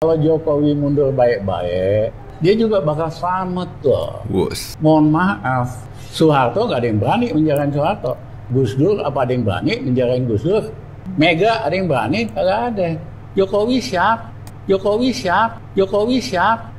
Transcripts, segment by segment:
Kalau Jokowi mundur baik-baik, dia juga bakal selamat loh. Mohon maaf, Soeharto nggak ada yang berani menjarain Soeharto. Gus Dur apa ada yang berani menjarain Gus Dur? Mega ada yang berani? Nggak ada. Jokowi siap, Jokowi siap, Jokowi siap.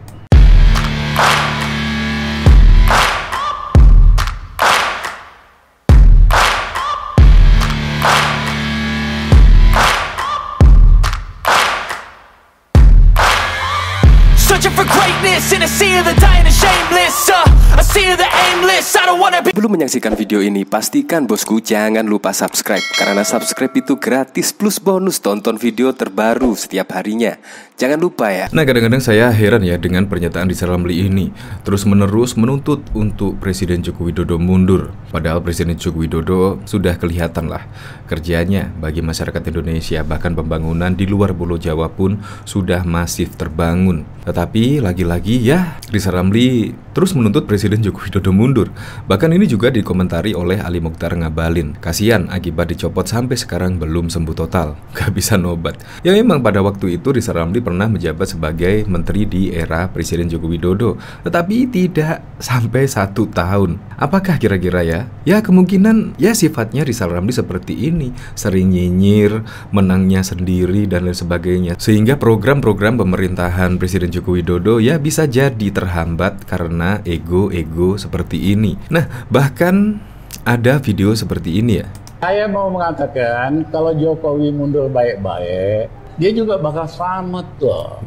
Searching for greatness in a sea of the dying and shameless, a sea of the aimless. I don't wanna be. Belum menyaksikan video ini, pastikan bosku jangan lupa subscribe. Karena subscribe itu gratis plus bonus tonton video terbaru setiap harinya. Jangan lupa ya. Nah, kadang-kadang saya heran ya dengan pernyataan Rizal Ramli ini. Terus menerus menuntut untuk Presiden Joko Widodo mundur. Padahal Presiden Joko Widodo sudah kelihatan lah kerjanya bagi masyarakat Indonesia. Bahkan pembangunan di luar Pulau Jawa pun sudah masif terbangun. Tetapi lagi-lagi ya Rizal Ramli terus menuntut Presiden Joko Widodo mundur. Bahkan ini juga dikomentari oleh Ali Mokhtar Ngabalin. Kasihan akibat dicopot sampai sekarang belum sembuh total, gak bisa nobat. Ya memang pada waktu itu Rizal Ramli pernah menjabat sebagai menteri di era Presiden Joko Widodo, tetapi tidak sampai 1 tahun. Apakah kira-kira ya? Ya kemungkinan ya sifatnya Rizal Ramli seperti ini, sering nyinyir, menangnya sendiri dan lain sebagainya. Sehingga program-program pemerintahan Presiden Joko Widodo ya bisa jadi terhambat karena ego-ego seperti ini. Nah, bahkan ada video seperti ini ya. Saya mau mengatakan kalau Jokowi mundur baik-baik, dia juga bakal selamat loh.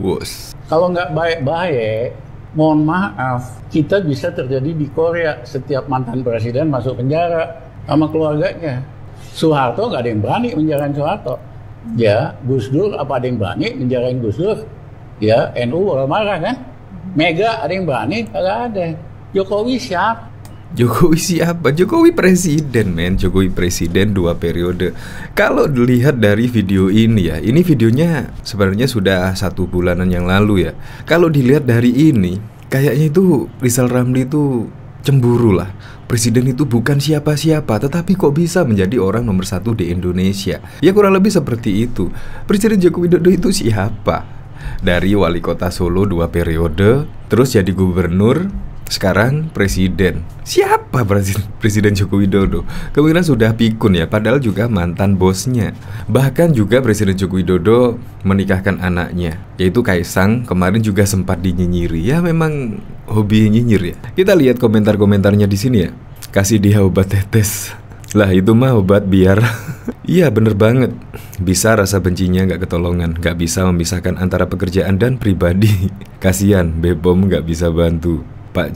Kalau nggak baik-baik, mohon maaf, kita bisa terjadi di Korea. Setiap mantan presiden masuk penjara sama keluarganya. Soeharto nggak ada yang berani menjarain Soeharto. Ya, Gus Dur apa ada yang berani menjarain Gus Dur? Ya, NU bakal marah kan? Mega ada yang berani? Nggak ada. Jokowi siap. Jokowi siapa? Jokowi presiden, men. Jokowi presiden 2 periode. Kalau dilihat dari video ini ya, ini videonya sebenarnya sudah 1 bulanan yang lalu ya. Kalau dilihat dari ini, kayaknya itu Rizal Ramli itu cemburu lah. Presiden itu bukan siapa-siapa, tetapi kok bisa menjadi orang nomor 1 di Indonesia. Ya kurang lebih seperti itu. Presiden Joko Widodo itu siapa? Dari wali kota Solo 2 periode, terus jadi gubernur, sekarang presiden. Siapa Presiden Joko Widodo? Kemungkinan sudah pikun ya, padahal juga mantan bosnya. Bahkan juga Presiden Joko Widodo menikahkan anaknya, yaitu Kaisang. Kemarin juga sempat dinyinyiri. Ya memang hobi nyinyir ya. Kita lihat komentar-komentarnya di sini ya. Kasih dia obat tetes. Lah itu mah obat biar. Iya bener banget. Bisa rasa bencinya gak ketolongan. Gak bisa memisahkan antara pekerjaan dan pribadi. Kasian Bepom gak bisa bantu. Pak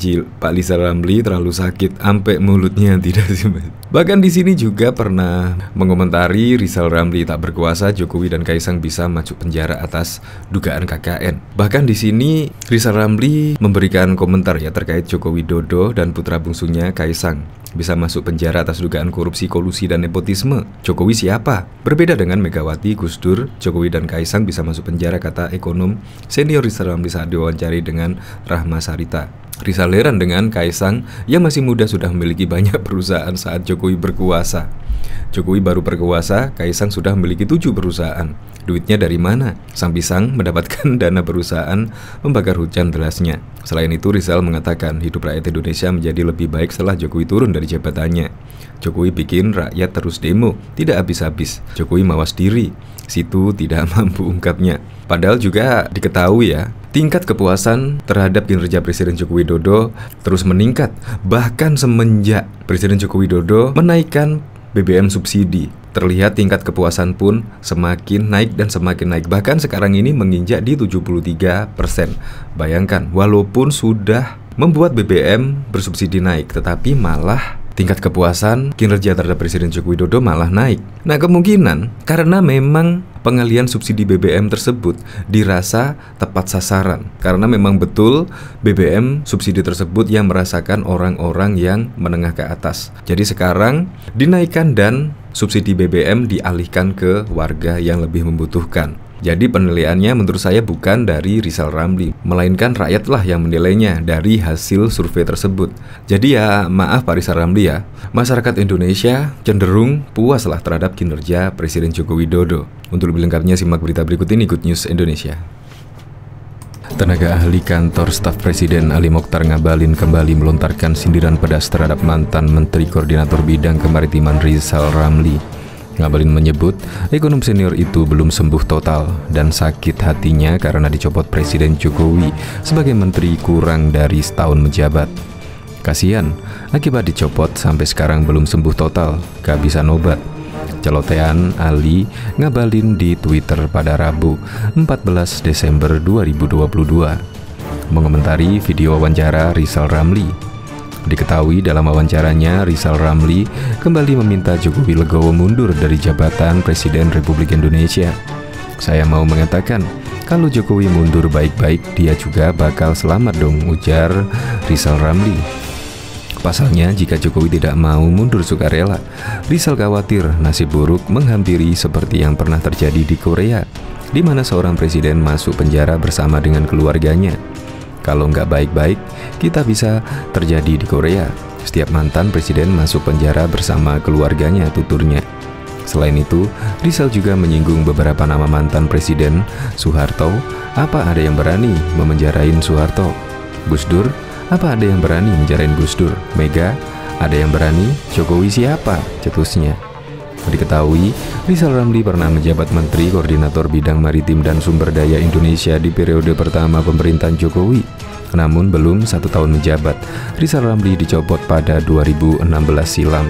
Rizal Ramli terlalu sakit sampai mulutnya tidak simet. Bahkan di sini juga pernah mengomentari Rizal Ramli tak berkuasa, Jokowi dan Kaisang bisa masuk penjara atas dugaan KKN. Bahkan di sini Rizal Ramli memberikan komentar ya terkait Joko Widodo dan putra bungsunya Kaisang bisa masuk penjara atas dugaan korupsi, kolusi dan nepotisme. Jokowi siapa? Berbeda dengan Megawati, Gus Dur, Jokowi dan Kaisang bisa masuk penjara, kata ekonom senior Rizal Ramli saat diwawancari dengan Rahma Sarita. Rizal heran dengan Kaisang yang masih muda sudah memiliki banyak perusahaan saat Jokowi berkuasa. Jokowi baru berkuasa, Kaisang sudah memiliki 7 perusahaan. Duitnya dari mana? Sang pisang mendapatkan dana perusahaan membakar hujan derasnya. Selain itu, Rizal mengatakan hidup rakyat Indonesia menjadi lebih baik setelah Jokowi turun dari jabatannya. Jokowi bikin rakyat terus demo, tidak habis-habis. Jokowi mawas diri, situ tidak mampu ungkapnya. Padahal juga diketahui ya, tingkat kepuasan terhadap kinerja Presiden Joko Widodo terus meningkat. Bahkan semenjak Presiden Joko Widodo menaikkan BBM subsidi, terlihat tingkat kepuasan pun semakin naik dan semakin naik. Bahkan sekarang ini menginjak di 73%. Bayangkan, walaupun sudah membuat BBM bersubsidi naik, tetapi malah tingkat kepuasan kinerja terhadap Presiden Joko Widodo malah naik. Nah, kemungkinan karena memang pengalihan subsidi BBM tersebut dirasa tepat sasaran. Karena memang betul BBM subsidi tersebut yang merasakan orang-orang yang menengah ke atas. Jadi sekarang dinaikkan dan subsidi BBM dialihkan ke warga yang lebih membutuhkan. Jadi penilaiannya menurut saya bukan dari Rizal Ramli, melainkan rakyatlah yang menilainya dari hasil survei tersebut. Jadi ya maaf Pak Rizal Ramli ya, masyarakat Indonesia cenderung puaslah terhadap kinerja Presiden Joko Widodo. Untuk lebih lengkapnya simak berita berikut ini, Good News Indonesia. Tenaga ahli kantor staf Presiden Ali Mokhtar Ngabalin kembali melontarkan sindiran pedas terhadap mantan Menteri Koordinator Bidang Kemaritiman Rizal Ramli. Ngabalin menyebut ekonom senior itu belum sembuh total dan sakit hatinya karena dicopot Presiden Jokowi sebagai menteri kurang dari setahun menjabat. Kasian, akibat dicopot sampai sekarang belum sembuh total, gak bisa nobat. Celotehan Ali Ngabalin di Twitter pada Rabu 14 Desember 2022 mengomentari video wawancara Rizal Ramli. Diketahui dalam wawancaranya, Rizal Ramli kembali meminta Jokowi legowo mundur dari jabatan Presiden Republik Indonesia. Saya mau mengatakan, kalau Jokowi mundur baik-baik, dia juga bakal selamat dong, ujar Rizal Ramli. Pasalnya, jika Jokowi tidak mau mundur sukarela, Rizal khawatir nasib buruk menghampiri seperti yang pernah terjadi di Korea, di mana seorang presiden masuk penjara bersama dengan keluarganya. Kalau nggak baik-baik, kita bisa terjadi di Korea. Setiap mantan presiden masuk penjara bersama keluarganya, tuturnya. Selain itu, Rizal juga menyinggung beberapa nama mantan presiden. Soeharto, apa ada yang berani memenjarain Soeharto? Gus Dur, apa ada yang berani menjarain Gus Dur? Mega, ada yang berani? Jokowi siapa? Cetusnya. Diketahui, Rizal Ramli pernah menjabat Menteri Koordinator Bidang Maritim dan Sumber Daya Indonesia di periode pertama pemerintahan Jokowi. Namun belum 1 tahun menjabat, Rizal Ramli dicopot pada 2016 silam.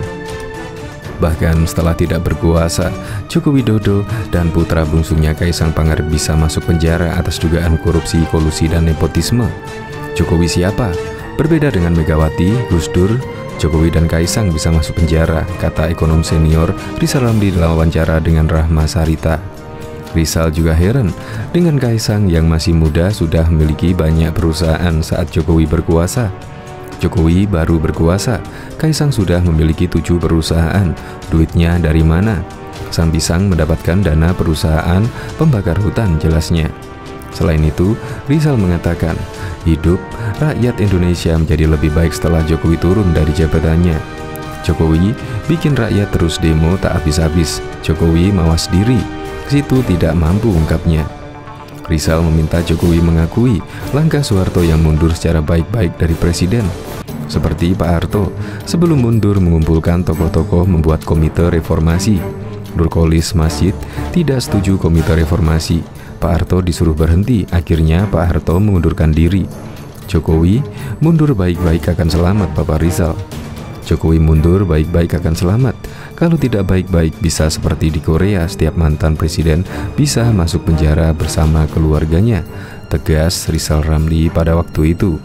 Bahkan setelah tidak berkuasa, Joko Widodo dan putra bungsunya Kaisang Pangarep bisa masuk penjara atas dugaan korupsi, kolusi, dan nepotisme. Jokowi siapa? Berbeda dengan Megawati, Gus Dur, Jokowi dan Kaisang bisa masuk penjara, kata ekonom senior Rizal Ramli dalam wawancara dengan Rahma Sarita. Rizal juga heran dengan Kaisang yang masih muda sudah memiliki banyak perusahaan saat Jokowi berkuasa. Jokowi baru berkuasa, Kaisang sudah memiliki 7 perusahaan. Duitnya dari mana? Sang pisang mendapatkan dana perusahaan pembakar hutan, jelasnya. Selain itu, Rizal mengatakan, hidup rakyat Indonesia menjadi lebih baik setelah Jokowi turun dari jabatannya. Jokowi bikin rakyat terus demo tak habis-habis. Jokowi mawas diri, situ tidak mampu, ungkapnya. Rizal meminta Jokowi mengakui langkah Soeharto yang mundur secara baik-baik dari presiden. Seperti Pak Harto, sebelum mundur mengumpulkan tokoh-tokoh membuat komite reformasi. Nurkolis Masjid tidak setuju komite reformasi. Pak Harto disuruh berhenti, akhirnya Pak Harto mengundurkan diri. Jokowi mundur baik-baik akan selamat, Bapak Rizal. Jokowi mundur baik-baik akan selamat. Kalau tidak baik-baik bisa seperti di Korea, setiap mantan presiden bisa masuk penjara bersama keluarganya, tegas Rizal Ramli pada waktu itu.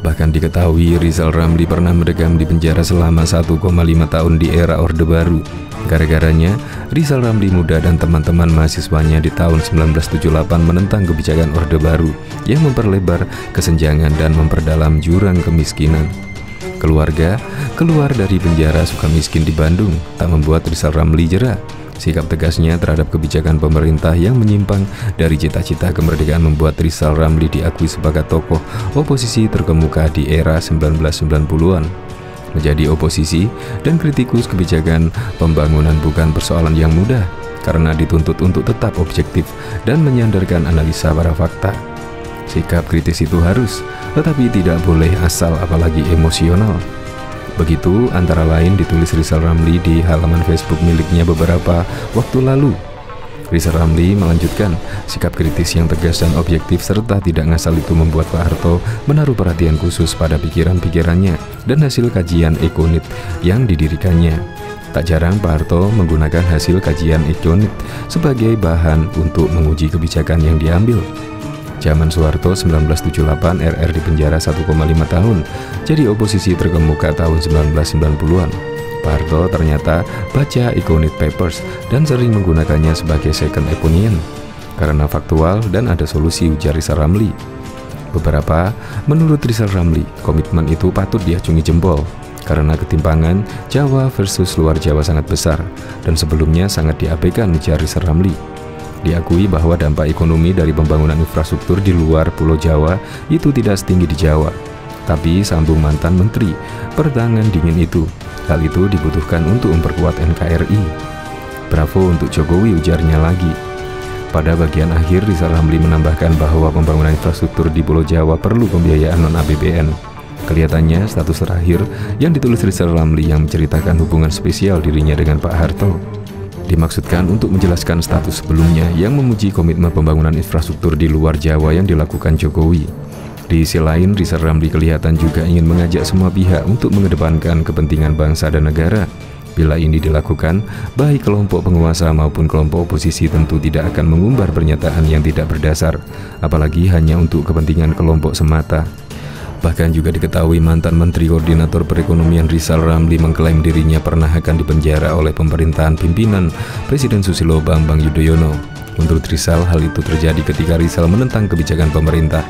Bahkan diketahui Rizal Ramli pernah mendekam di penjara selama 1,5 tahun di era Orde Baru. Gara-garanya, Rizal Ramli muda dan teman-teman mahasiswanya di tahun 1978 menentang kebijakan Orde Baru yang memperlebar kesenjangan dan memperdalam jurang kemiskinan. Keluarga keluar dari penjara Sukamiskin di Bandung tak membuat Rizal Ramli jera. Sikap tegasnya terhadap kebijakan pemerintah yang menyimpang dari cita-cita kemerdekaan membuat Rizal Ramli diakui sebagai tokoh oposisi terkemuka di era 1990-an. Menjadi oposisi dan kritikus kebijakan pembangunan bukan persoalan yang mudah, karena dituntut untuk tetap objektif dan menyandarkan analisa pada fakta. Sikap kritis itu harus, tetapi tidak boleh asal apalagi emosional. Begitu antara lain ditulis Rizal Ramli di halaman Facebook miliknya beberapa waktu lalu. Rizal Ramli melanjutkan, sikap kritis yang tegas dan objektif serta tidak ngasal itu membuat Pak Harto menaruh perhatian khusus pada pikiran-pikirannya dan hasil kajian Econit yang didirikannya. Tak jarang Pak Harto menggunakan hasil kajian Econit sebagai bahan untuk menguji kebijakan yang diambil. Zaman Soeharto 1978 RR di penjara 1,5 tahun, jadi oposisi terkemuka tahun 1990-an. Pak Harto ternyata baca Econit Papers dan sering menggunakannya sebagai second opinion karena faktual dan ada solusi, ujar Rizal Ramli. Menurut Rizal Ramli, komitmen itu patut diacungi jempol karena ketimpangan Jawa versus luar Jawa sangat besar dan sebelumnya sangat diabaikan, ujar Rizal Ramli. Diakui bahwa dampak ekonomi dari pembangunan infrastruktur di luar Pulau Jawa itu tidak setinggi di Jawa. Tapi sambung mantan menteri, perdagangan dingin itu, hal itu dibutuhkan untuk memperkuat NKRI. Bravo untuk Jokowi, ujarnya lagi. Pada bagian akhir, Rizal Ramli menambahkan bahwa pembangunan infrastruktur di Pulau Jawa perlu pembiayaan non-APBN. Kelihatannya status terakhir yang ditulis Rizal Ramli yang menceritakan hubungan spesial dirinya dengan Pak Harto dimaksudkan untuk menjelaskan status sebelumnya yang memuji komitmen pembangunan infrastruktur di luar Jawa yang dilakukan Jokowi. Di sisi lain, Rizal Ramli kelihatan juga ingin mengajak semua pihak untuk mengedepankan kepentingan bangsa dan negara. Bila ini dilakukan, baik kelompok penguasa maupun kelompok oposisi tentu tidak akan mengumbar pernyataan yang tidak berdasar, apalagi hanya untuk kepentingan kelompok semata. Bahkan juga diketahui mantan Menteri Koordinator Perekonomian Rizal Ramli mengklaim dirinya pernah akan dipenjara oleh pemerintahan pimpinan Presiden Susilo Bambang Yudhoyono. Menurut Rizal, hal itu terjadi ketika Rizal menentang kebijakan pemerintah.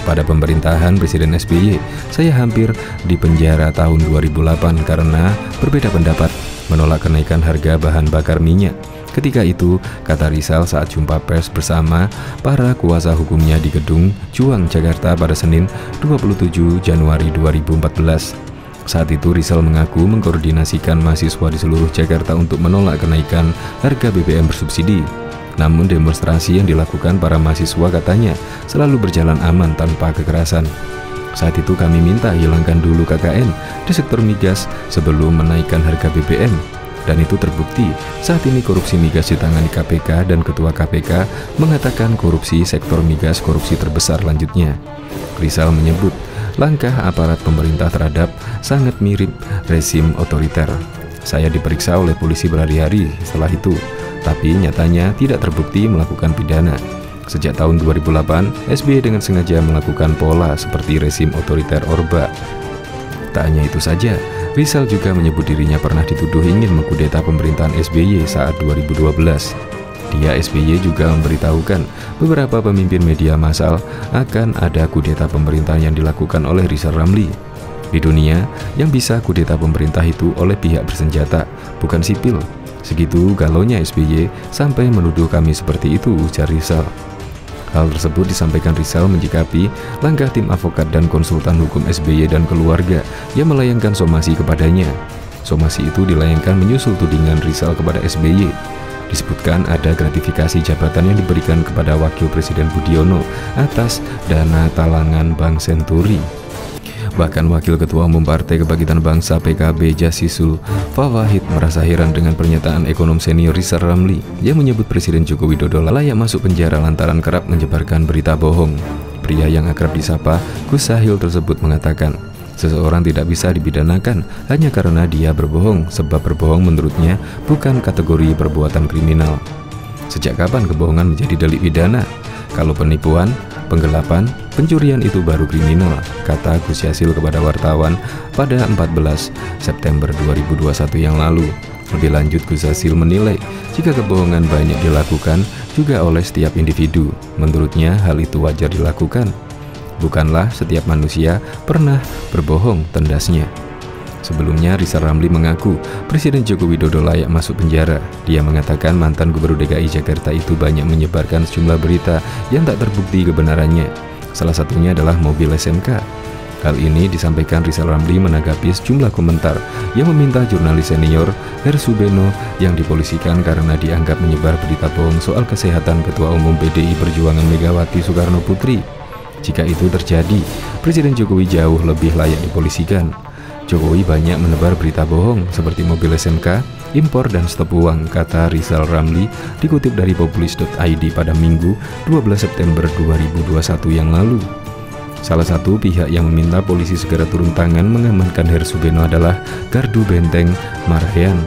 Pada pemerintahan Presiden SBY, saya hampir dipenjara tahun 2008 karena berbeda pendapat menolak kenaikan harga bahan bakar minyak. Ketika itu, kata Rizal saat jumpa pers bersama para kuasa hukumnya di Gedung Juang, Jakarta pada Senin 27 Januari 2014. Saat itu Rizal mengaku mengkoordinasikan mahasiswa di seluruh Jakarta untuk menolak kenaikan harga BBM bersubsidi. Namun demonstrasi yang dilakukan para mahasiswa katanya selalu berjalan aman tanpa kekerasan. Saat itu kami minta hilangkan dulu KKN di sektor migas sebelum menaikkan harga BBM. Dan itu terbukti. Saat ini korupsi migas ditangani KPK dan Ketua KPK mengatakan korupsi sektor migas korupsi terbesar lanjutnya. Rizal menyebut langkah aparat pemerintah terhadap sangat mirip rezim otoriter. Saya diperiksa oleh polisi berhari-hari setelah itu, tapi nyatanya tidak terbukti melakukan pidana. Sejak tahun 2008, SBY dengan sengaja melakukan pola seperti rezim otoriter Orba. Tak hanya itu saja, Rizal juga menyebut dirinya pernah dituduh ingin mengkudeta pemerintahan SBY saat 2012. Dia SBY juga memberitahukan beberapa pemimpin media massal akan ada kudeta pemerintah yang dilakukan oleh Rizal Ramli. Di dunia, yang bisa kudeta pemerintah itu oleh pihak bersenjata, bukan sipil. Segitu galaunya SBY sampai menuduh kami seperti itu, ujar Rizal. Hal tersebut disampaikan Rizal menyikapi langkah tim advokat dan konsultan hukum SBY dan keluarga yang melayangkan somasi kepadanya. Somasi itu dilayangkan menyusul tudingan Rizal kepada SBY. Disebutkan ada gratifikasi jabatan yang diberikan kepada Wakil Presiden Budiono atas dana talangan Bank Senturi. Bahkan Wakil Ketua Umum Partai Kebangkitan Bangsa PKB Jasisul Fawahid merasa heran dengan pernyataan ekonom senior Rizal Ramli yang menyebut Presiden Joko Widodo layak masuk penjara lantaran kerap menyebarkan berita bohong. Pria yang akrab disapa Gus Sahil tersebut mengatakan, seseorang tidak bisa dipidanakan hanya karena dia berbohong, sebab berbohong menurutnya bukan kategori perbuatan kriminal. Sejak kapan kebohongan menjadi delik pidana? Kalau penipuan, penggelapan, pencurian itu baru kriminal, kata Gus Yasil kepada wartawan pada 14 September 2021 yang lalu. Lebih lanjut, Gus Yasil menilai jika kebohongan banyak dilakukan juga oleh setiap individu. Menurutnya hal itu wajar dilakukan. Bukanlah setiap manusia pernah berbohong, tendasnya. Sebelumnya Rizal Ramli mengaku Presiden Joko Widodo layak masuk penjara. Dia mengatakan mantan Gubernur DKI Jakarta itu banyak menyebarkan sejumlah berita yang tak terbukti kebenarannya. Salah satunya adalah mobil SMK. Hal ini disampaikan Rizal Ramli menanggapi sejumlah komentar yang meminta jurnalis senior Hersubeno yang dipolisikan karena dianggap menyebar berita bohong soal kesehatan Ketua Umum PDI Perjuangan Megawati Soekarno Putri. Jika itu terjadi, Presiden Jokowi jauh lebih layak dipolisikan. Jokowi banyak menebar berita bohong seperti mobil SMK, impor dan stop uang, kata Rizal Ramli dikutip dari populis.id pada Minggu 12 September 2021 yang lalu. Salah satu pihak yang meminta polisi segera turun tangan mengamankan Hersubeno adalah Gardu Benteng Marayan.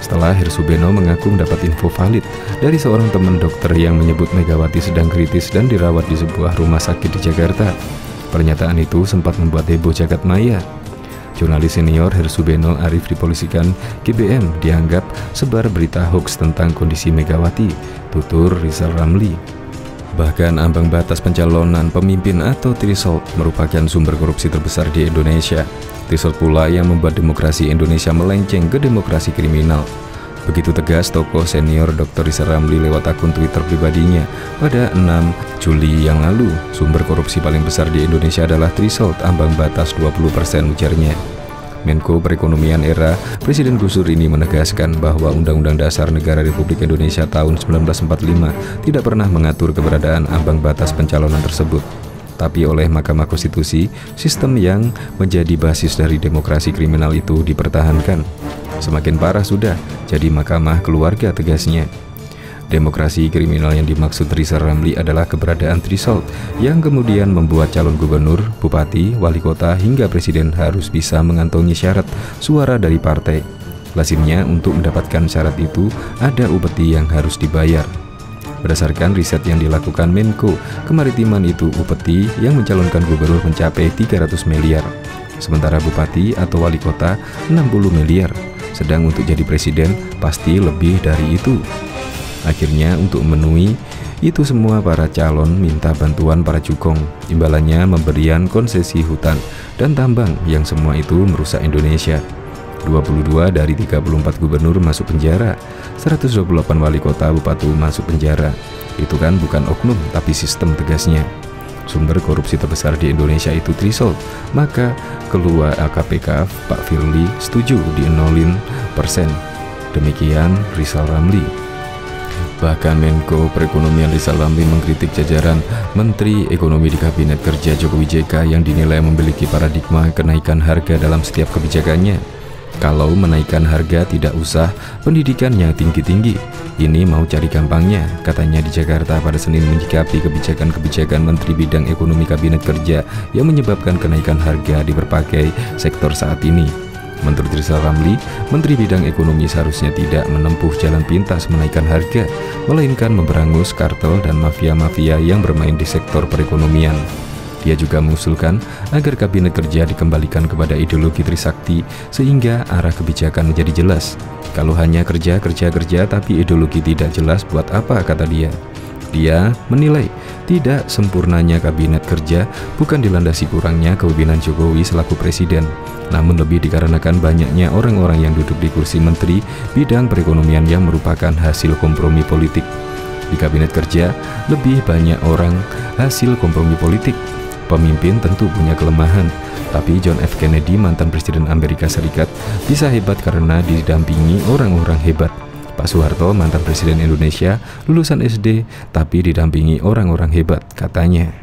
Setelah Hersubeno mengaku mendapat info valid dari seorang teman dokter yang menyebut Megawati sedang kritis dan dirawat di sebuah rumah sakit di Jakarta. Pernyataan itu sempat membuat heboh jagat maya. Jurnalis senior Hersubeno Arif dipolisikan GBM dianggap sebar berita hoax tentang kondisi Megawati, tutur Rizal Ramli. Bahkan ambang batas pencalonan pemimpin atau threshold merupakan sumber korupsi terbesar di Indonesia. Threshold pula yang membuat demokrasi Indonesia melenceng ke demokrasi kriminal. Begitu tegas tokoh senior Dr. Rizal Ramli lewat akun Twitter pribadinya pada 6 Juli yang lalu. Sumber korupsi paling besar di Indonesia adalah threshold ambang batas 20%, ujarnya. Menko Perekonomian era Presiden Gus Dur ini menegaskan bahwa Undang-Undang Dasar Negara Republik Indonesia tahun 1945 tidak pernah mengatur keberadaan ambang batas pencalonan tersebut. Tapi oleh Mahkamah Konstitusi, sistem yang menjadi basis dari demokrasi kriminal itu dipertahankan. Semakin parah sudah, jadi mahkamah keluarga, tegasnya. Demokrasi kriminal yang dimaksud Rizal Ramli adalah keberadaan threshold yang kemudian membuat calon gubernur, bupati, wali kota hingga presiden harus bisa mengantongi syarat suara dari partai. Lazimnya untuk mendapatkan syarat itu ada upeti yang harus dibayar. Berdasarkan riset yang dilakukan Menko Kemaritiman itu, upeti yang mencalonkan gubernur mencapai 300 miliar, sementara bupati atau wali kota 60 miliar, sedang untuk jadi presiden pasti lebih dari itu. Akhirnya untuk memenuhi itu semua, para calon minta bantuan para cukong. Imbalannya memberian konsesi hutan dan tambang yang semua itu merusak Indonesia. 22 dari 34 gubernur masuk penjara, 128 wali kota bupati masuk penjara. Itu kan bukan oknum tapi sistem, tegasnya. Sumber korupsi terbesar di Indonesia itu threshold, maka keluar KPK Pak Firly setuju di 0%. Demikian Rizal Ramli. Bahkan Menko Perekonomian Rizal Ramli mengkritik jajaran Menteri Ekonomi di Kabinet Kerja Jokowi JK yang dinilai memiliki paradigma kenaikan harga dalam setiap kebijakannya. Kalau menaikkan harga tidak usah pendidikannya tinggi-tinggi, ini mau cari gampangnya, katanya di Jakarta pada Senin menyikapi kebijakan-kebijakan Menteri Bidang Ekonomi Kabinet Kerja yang menyebabkan kenaikan harga di berbagai sektor saat ini. Menurut Rizal Ramli, Menteri Bidang Ekonomi seharusnya tidak menempuh jalan pintas menaikkan harga, melainkan memberangus kartel dan mafia-mafia yang bermain di sektor perekonomian. Dia juga mengusulkan agar Kabinet Kerja dikembalikan kepada ideologi Trisakti sehingga arah kebijakan menjadi jelas. Kalau hanya kerja tapi ideologi tidak jelas, buat apa, kata dia. Dia menilai tidak sempurnanya Kabinet Kerja bukan dilandasi kurangnya kepemimpinan Jokowi selaku presiden, namun lebih dikarenakan banyaknya orang-orang yang duduk di kursi Menteri Bidang Perekonomian yang merupakan hasil kompromi politik. Di Kabinet Kerja lebih banyak orang hasil kompromi politik. Pemimpin tentu punya kelemahan, tapi John F. Kennedy, mantan Presiden Amerika Serikat, bisa hebat karena didampingi orang-orang hebat. Pak Soeharto, mantan Presiden Indonesia, lulusan SD, tapi didampingi orang-orang hebat, katanya.